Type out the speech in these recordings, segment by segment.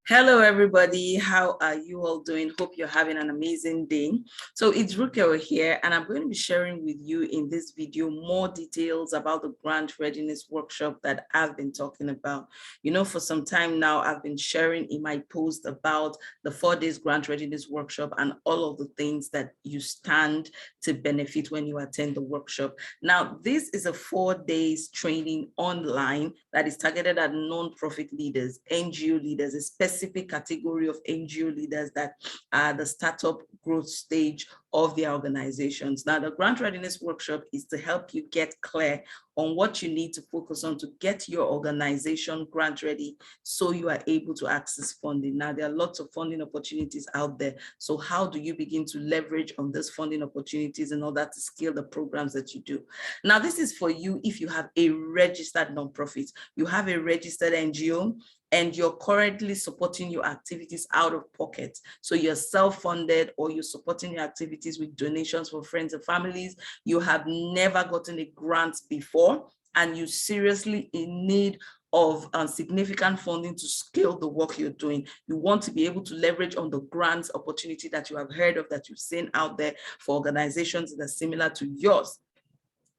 Hello, everybody. How are you all doing? Hope you're having an amazing day. So it's Rukel here, and I'm going to be sharing with you in this video more details about the grant readiness workshop that I've been talking about. You know, for some time now, I've been sharing in my post about the 4 days grant readiness workshop and all of the things that you stand to benefit when you attend the workshop. Now, this is a 4 days training online that is targeted at non-profit leaders, NGO leaders, especially specific category of NGO leaders that are the startup growth stage of their organizations. Now, the grant readiness workshop is to help you get clear on what you need to focus on to get your organization grant ready so you are able to access funding. Now, there are lots of funding opportunities out there. So how do you begin to leverage on those funding opportunities in order to scale the programs that you do? Now, this is for you if you have a registered nonprofit, you have a registered NGO, and you're currently supporting your activities out of pocket. So you're self-funded or you're supporting your activities with donations from friends and families. You have never gotten a grant before, and you're seriously in need of significant funding to scale the work you're doing. You want to be able to leverage on the grants opportunity that you have heard of, that you've seen out there for organizations that are similar to yours.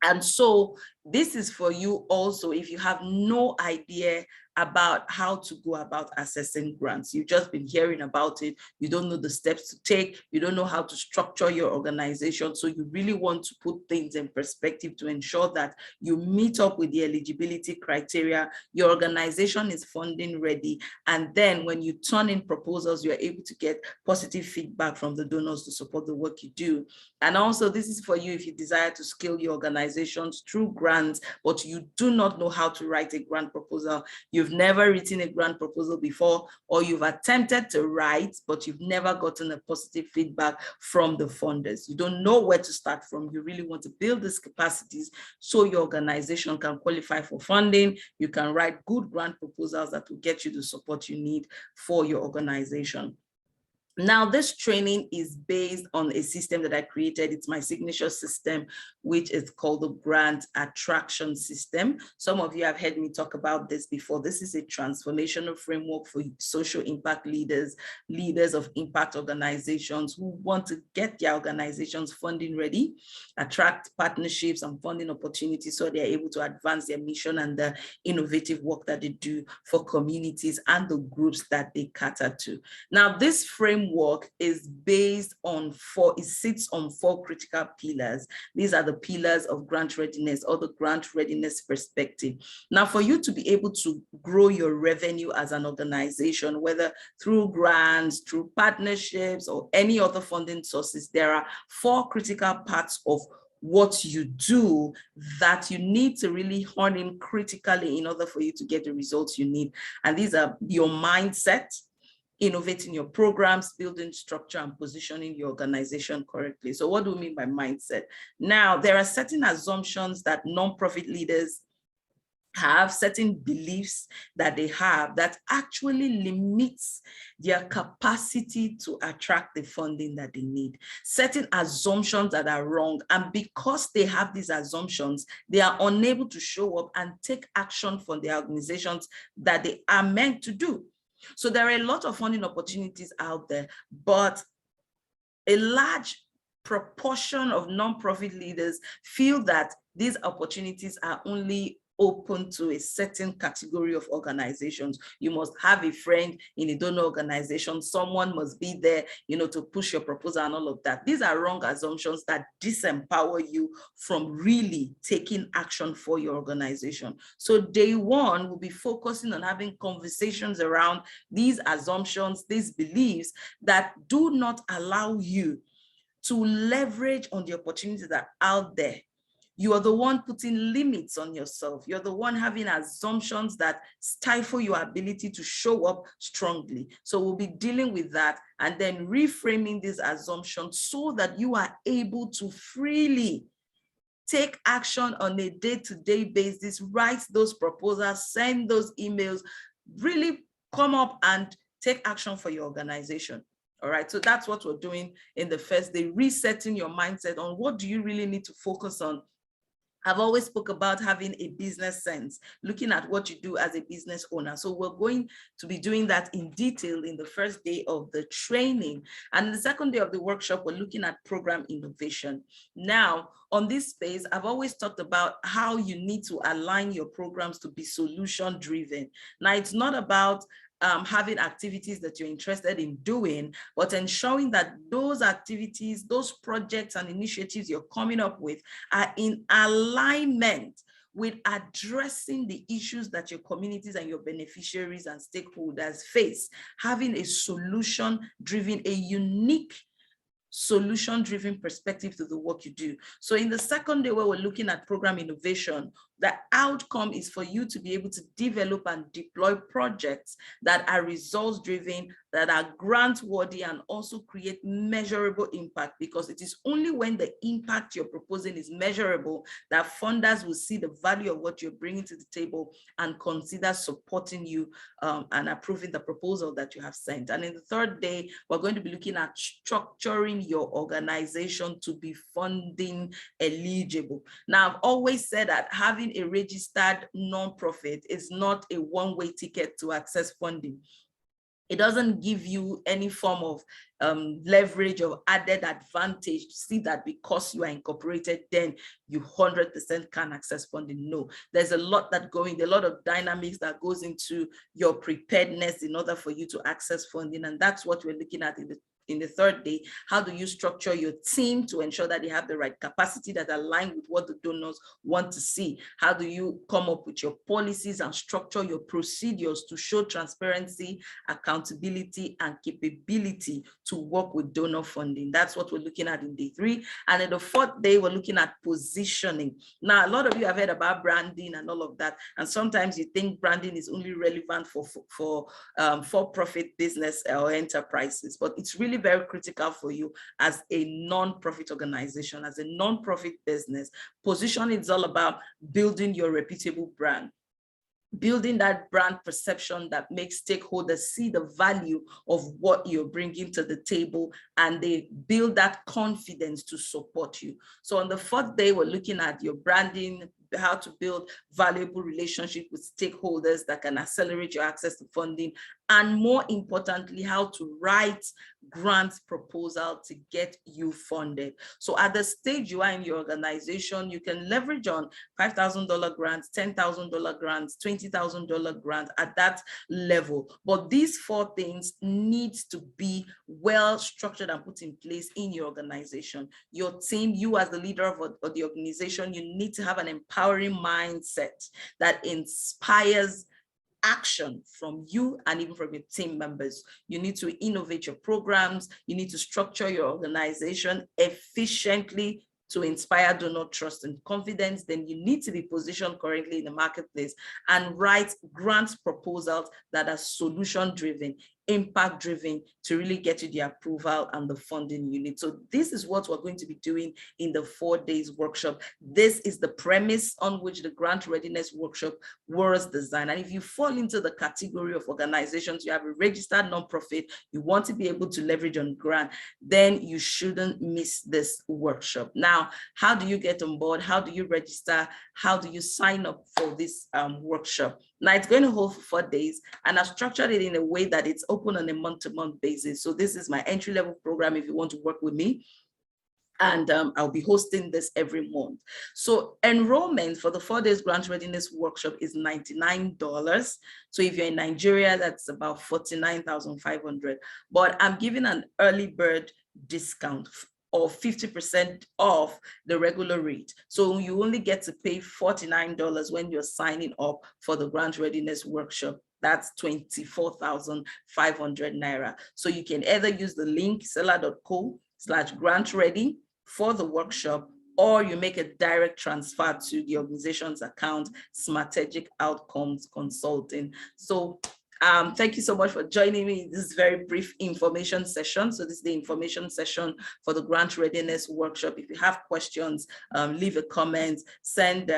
And so this is for you also if you have no idea about how to go about assessing grants. You've just been hearing about it. You don't know the steps to take. You don't know how to structure your organization. So you really want to put things in perspective to ensure that you meet up with the eligibility criteria. Your organization is funding ready. And then when you turn in proposals, you're able to get positive feedback from the donors to support the work you do. And also this is for you if you desire to scale your organizations through grants, but you do not know how to write a grant proposal. You've never written a grant proposal before, or you've attempted to write, but you've never gotten a positive feedback from the funders. You don't know where to start from. You really want to build these capacities so your organization can qualify for funding. You can write good grant proposals that will get you the support you need for your organization. Now, this training is based on a system that I created. It's my signature system, which is called the Grant Attraction System. Some of you have heard me talk about this before. This is a transformational framework for social impact leaders, leaders of impact organizations who want to get their organizations funding ready, attract partnerships and funding opportunities so they're able to advance their mission and the innovative work that they do for communities and the groups that they cater to. Now, this framework is based on it sits on 4 critical pillars. These are the pillars of grant readiness or the grant readiness perspective. Now, for you to be able to grow your revenue as an organization, whether through grants, through partnerships, or any other funding sources, there are 4 critical parts of what you do that you need to really hone in critically in order for you to get the results you need. And these are your mindset, innovating your programs, building structure, and positioning your organization correctly. So what do we mean by mindset? Now, there are certain assumptions that nonprofit leaders have, certain beliefs that they have that actually limits their capacity to attract the funding that they need. Certain assumptions that are wrong, and because they have these assumptions, they are unable to show up and take action for their organizations that they are meant to do. So there are a lot of funding opportunities out there, but a large proportion of nonprofit leaders feel that these opportunities are only open to a certain category of organizations. You must have a friend in a donor organization. Someone must be there, to push your proposal and all of that. These are wrong assumptions that disempower you from really taking action for your organization. So day one, we'll be focusing on having conversations around these assumptions, these beliefs that do not allow you to leverage on the opportunities that are out there. You are the one putting limits on yourself. You're the one having assumptions that stifle your ability to show up strongly. So we'll be dealing with that and then reframing these assumptions so that you are able to freely take action on a day-to-day basis, write those proposals, send those emails, really come up and take action for your organization. All right, so that's what we're doing in the first day, resetting your mindset on what do you really need to focus on I've always spoke about having a business sense, looking at what you do as a business owner. So we're going to be doing that in detail in the first day of the training. And the second day of the workshop, we're looking at program innovation. Now, on this space, I've always talked about how you need to align your programs to be solution driven. Now, it's not about having activities that you're interested in doing, but ensuring that those activities, those projects and initiatives you're coming up with are in alignment with addressing the issues that your communities and your beneficiaries and stakeholders face, having a solution-driven, a unique solution-driven perspective to the work you do. So in the second day where we're looking at program innovation, the outcome is for you to be able to develop and deploy projects that are results-driven, that are grant-worthy, and also create measurable impact, because it is only when the impact you're proposing is measurable that funders will see the value of what you're bringing to the table and consider supporting you and approving the proposal that you have sent. And in the third day, we're going to be looking at structuring your organization to be funding eligible. Now, I've always said that having a registered nonprofit is not a one-way ticket to access funding. It doesn't give you any form of leverage or added advantage to see that because you are incorporated, then you 100% can access funding. No, there's a lot a lot of dynamics that goes into your preparedness in order for you to access funding. And that's what we're looking at in the third day. How do you structure your team to ensure that they have the right capacity that align with what the donors want to see? How do you come up with your policies and structure your procedures to show transparency, accountability, and capability to work with donor funding? That's what we're looking at in day 3. And in the fourth day, we're looking at positioning. Now, a lot of you have heard about branding and all of that. And sometimes you think branding is only relevant for for-profit business or enterprises, but it's really very critical for you as a non-profit organization, as a non-profit business. Positioning is all about building your reputable brand, building that brand perception that makes stakeholders see the value of what you're bringing to the table, and they build that confidence to support you. So on the fourth day, we're looking at your branding, how to build valuable relationship with stakeholders that can accelerate your access to funding, and more importantly, how to write grant proposal to get you funded. So at the stage you are in your organization, you can leverage on $5,000 grants, $10,000 grants, $20,000 grants at that level. But these 4 things need to be well structured and put in place in your organization. Your team, you as the leader of the organization, you need to have an empowering mindset that inspires action from you and even from your team members. You need to innovate your programs. You need to structure your organization efficiently to inspire donor trust and confidence. Then you need to be positioned correctly in the marketplace and write grant proposals that are solution-driven, impact-driven, to really get you the approval and the funding you need. So this is what we're going to be doing in the 4 days workshop. This is the premise on which the Grant Readiness Workshop was designed. And if you fall into the category of organizations, you have a registered nonprofit, you want to be able to leverage on grant, then you shouldn't miss this workshop. Now, how do you get on board? How do you register? How do you sign up for this workshop? Now, it's going to hold for 4 days, and I've structured it in a way that it's open on a month-to-month basis. So this is my entry-level program if you want to work with me. And I'll be hosting this every month. So enrollment for the 4 days Grant Readiness Workshop is $99. So if you're in Nigeria, that's about $49,500. But I'm giving an early bird discount or 50% off the regular rate. So you only get to pay $49 when you're signing up for the Grant Readiness Workshop. That's 24,500 Naira. So you can either use the link seller.co/grantready for the workshop, or you make a direct transfer to the organization's account, Strategic Outcomes Consulting. So thank you so much for joining me in this very brief information session. So this is the information session for the Grant Readiness Workshop. If you have questions, leave a comment, send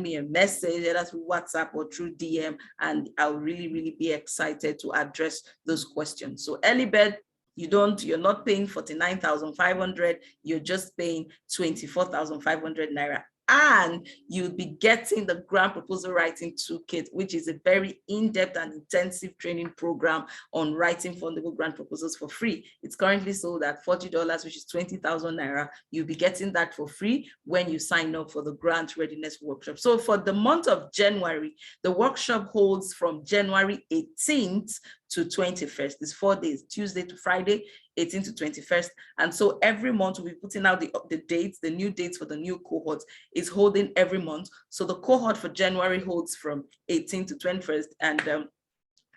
me a message, either through WhatsApp or through DM, and I'll really be excited to address those questions. So early bird, you're not paying 49,500, you're just paying 24,500 Naira and you'll be getting the grant proposal writing toolkit, which is a very in-depth and intensive training program on writing fundable grant proposals for free. It's currently sold at $40, which is 20,000 Naira. You'll be getting that for free when you sign up for the Grant Readiness Workshop. So for the month of January, the workshop holds from January 18th to 21st. It's 4 days, Tuesday to Friday, 18th to 21st. And so every month we'll be putting out the dates, the new dates for the new cohort is holding every month. So the cohort for January holds from 18th to 21st. And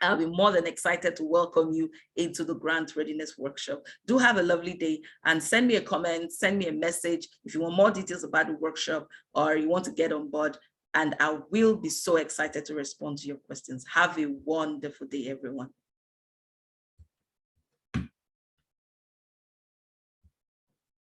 I'll be more than excited to welcome you into the Grant Readiness Workshop. Do have a lovely day and send me a comment, send me a message if you want more details about the workshop or you want to get on board. And I will be so excited to respond to your questions. Have a wonderful day, everyone.